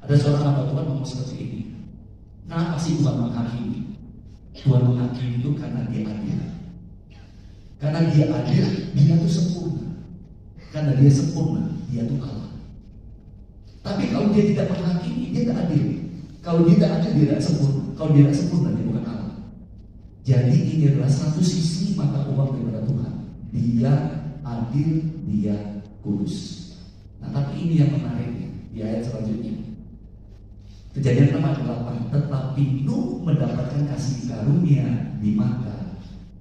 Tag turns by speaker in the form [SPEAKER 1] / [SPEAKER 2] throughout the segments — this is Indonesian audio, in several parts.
[SPEAKER 1] Ada seorang hamba Tuhan ngomong seperti ini. Kenapa sih Tuhan menghakimi? Tuhan menghakimi itu karena Dia adil. Karena Dia adil, Dia itu sempurna. Karena Dia sempurna, Dia itu Allah. Tapi kalau Dia tidak menghakimi, Dia tidak adil. Kalau Dia tidak adil, Dia tidak sempurna. Kalau Dia tidak sempurna, Dia bukan Allah. Jadi ini adalah satu sisi mata uang daripada Tuhan. Dia adil, Dia kudus. Nah, tapi ini yang menarik di ayat selanjutnya. Kejadian 6:8. Tetapi Nuh mendapatkan kasih karunia di mata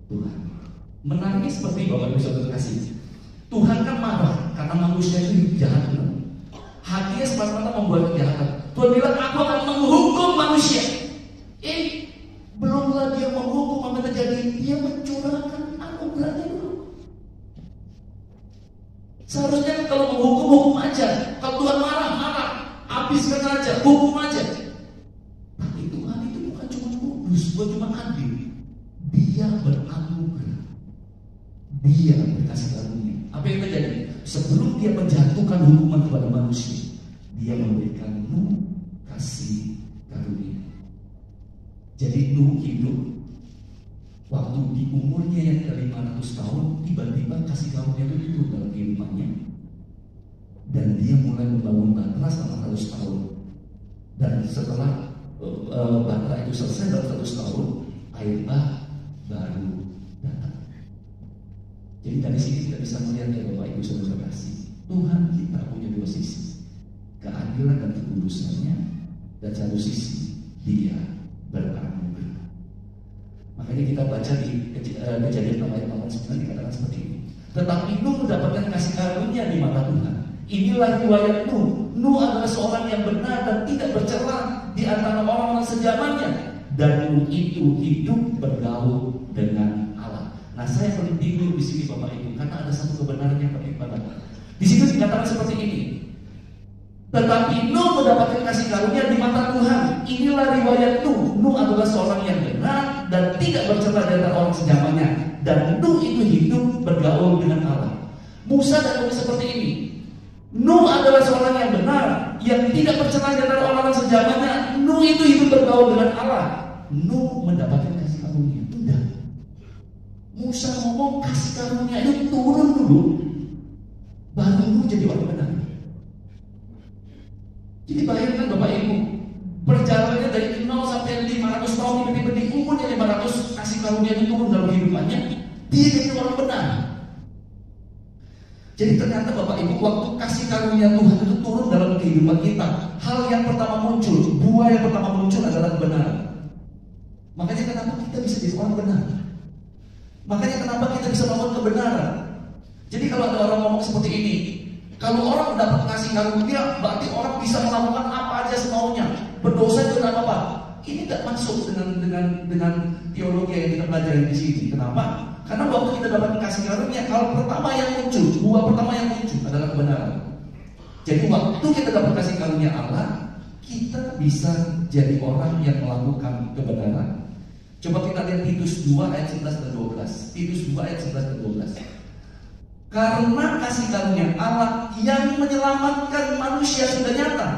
[SPEAKER 1] Tuhan. Menariknya seperti Bapak Ibu Saudara kasih. Tuhan kan marah karena manusia itu jahat. Hatinya semata-mata membuat kejahatan. Tuhan bilang, aku akan menghukum manusia. Belum lagi yang menghukum apa terjadi, Dia mencurahkan anugerahnya dulu. Seharusnya kalau menghukum, hukum aja. Kalau Tuhan marah, habiskan aja, hukum aja. Tapi Tuhan itu bukan cuma kudus, bukan cuma adil. Dia beranugerah. Dia berkasih karunia. Apa yang terjadi? Sebelum Dia menjatuhkan hukuman kepada manusia, Dia memberikan Nuh kasih karunia. Jadi Nuh hidup waktu di umurnya yang ke-500 tahun, tiba-tiba kasih karunia itu turun dalam kehidupannya. Dan dia mulai membangun Batra selama 100 tahun. Dan setelah Batra itu selesai dalam 100 tahun, air bah baru datang. Jadi dari sini kita bisa melihat ya Bapak Ibu Saudara kasih, Tuhan kita punya dua sisi, keadilan dan kekudusannya, dan satu sisi Dia beranugerah. Makanya kita baca di Kejadian ayat 8-9 dikatakan seperti ini. Tetapi Nuh mendapatkan kasih karunia di mata Tuhan. Inilah riwayat Nuh. Nuh adalah seorang yang benar dan tidak bercela di antara orang-orang sejamannya. Dan Nuh itu hidup bergaul dengan Allah. Nah, saya berhenti dulu di sini Bapak Ibu, karena ada satu kebenaran yang penting pada. Di situ dikatakan seperti ini. Tetapi Nuh mendapatkan kasih karunia di mata Tuhan. Inilah riwayat Nuh. Nuh adalah seorang yang benar dan tidak bercela di antara orang sejamannya. Dan Nuh itu hidup bergaul dengan Allah. Musa dan Nuh seperti ini. Nuh adalah seorang yang benar, yang tidak bercela di antara orang-orang sejamannya. Nuh itu hidup bergaul dengan Allah. Nuh mendapatkan kasih karunia. Tidak. Musa ngomong kasih karunia itu turun dulu, baru Nuh jadi orang benar. Jadi bayangkan Bapak Ibu, perjalanannya dari 0 sampai 500 tahun, tiba-tiba di umurnya 500 kasih karunia itu turun dalam kehidupannya, dia jadi orang benar. Jadi ternyata Bapak Ibu, waktu kasih karunia Tuhan itu turun dalam kehidupan kita, hal yang pertama muncul, buah yang pertama muncul adalah kebenaran. Makanya kenapa kita bisa jadi orang benar? Makanya kenapa kita bisa melakukan kebenaran? Jadi kalau ada orang ngomong seperti ini, kalau orang dapat kasih karunia, berarti orang bisa melakukan apa aja semaunya, berdosa itu tidak apa-apa. Ini tidak masuk dengan teologi yang kita pelajari di sini. Kenapa? Karena waktu kita dapat kasih karunia, hal pertama yang muncul, buah pertama yang muncul adalah kebenaran. Jadi waktu kita dapat kasih karunia Allah, kita bisa jadi orang yang melakukan kebenaran. Coba kita lihat Titus 2 ayat 11 dan 12. Titus 2 ayat 11 dan 12. Karena kasih karunia Allah yang menyelamatkan manusia sudah nyata,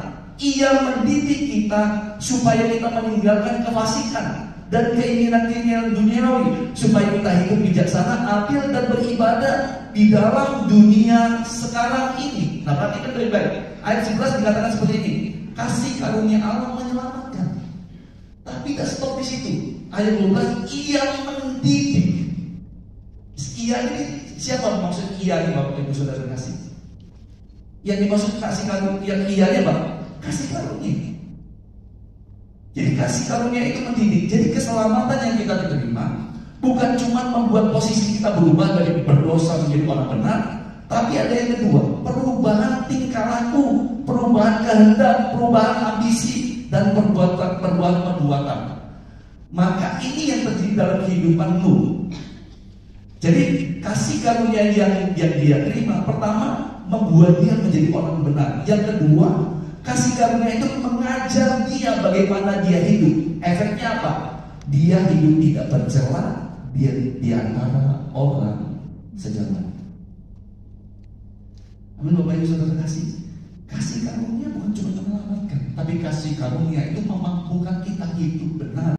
[SPEAKER 1] Ia mendidik kita supaya kita meninggalkan kefasikan dan keinginan-keinginan duniawi, supaya kita hidup bijaksana, adil dan beribadah di dalam dunia sekarang ini. Nah, perhatikan baik-baik. Ayat 11 dikatakan seperti ini. Kasih karunia Allah menyelamatkan. Tapi tidak stop di situ. Ayat 12, Ia mendidik. Ia ini siapa maksud Ia ini Bapak Ibu Saudara kasih? Yang dimaksud kasih karunia Ia ini apa? Kasih karunia. Jadi kasih karunia itu mendidik. Jadi keselamatan yang kita terima bukan cuma membuat posisi kita berubah dari berdosa menjadi orang benar, tapi ada yang kedua, perubahan tingkah laku, perubahan kehendak, perubahan ambisi, dan perbuatan. Maka ini yang terjadi dalam kehidupan Nuh. Jadi kasih karunia yang dia terima, pertama membuat dia menjadi orang benar. Yang kedua, kasih karunia itu mengajar dia bagaimana dia hidup. Efeknya apa? Dia hidup tidak bercela di antara orang sejaman. Amin Bapak Ibu Saudara kasih. Kasih karunia bukan cuma menyelamatkan, tapi Tapi kasih karunia itu memampukan